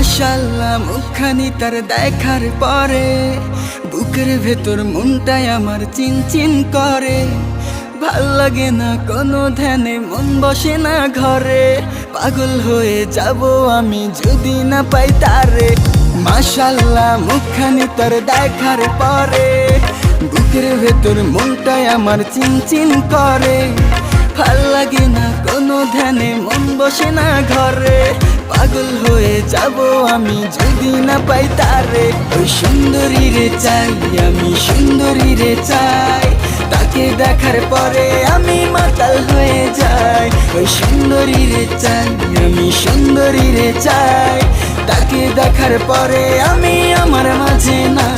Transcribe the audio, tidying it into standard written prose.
মাশাআল্লাহ মুখখানি তার দেখার পরে বুকের ভেতর মনটাই আমার চিনচিন করে। ভাল লাগে না কোনো ধ্যানে, মন বসে না ঘরে, পাগল হয়ে যাব আমি যদি না পাই তারে। মাশাআল্লাহ মুখখানি তার দেখার পরে বুকের ভেতর মনটাই আমার চিনচিন করে। ভাল লাগে না কোনো ধ্যানে, মন বসে না ঘরে, পাগল হয়ে যাব আমি যদি না পাই তারে। ওই সুন্দরী রে চাই, আমি সুন্দরী রে চাই, তাকে দেখার পরে আমি মাতাল হয়ে যাই। ওই সুন্দরী রে চাই, আমি সুন্দরী রে চাই, তাকে দেখার পরে আমি আমার মাঝে না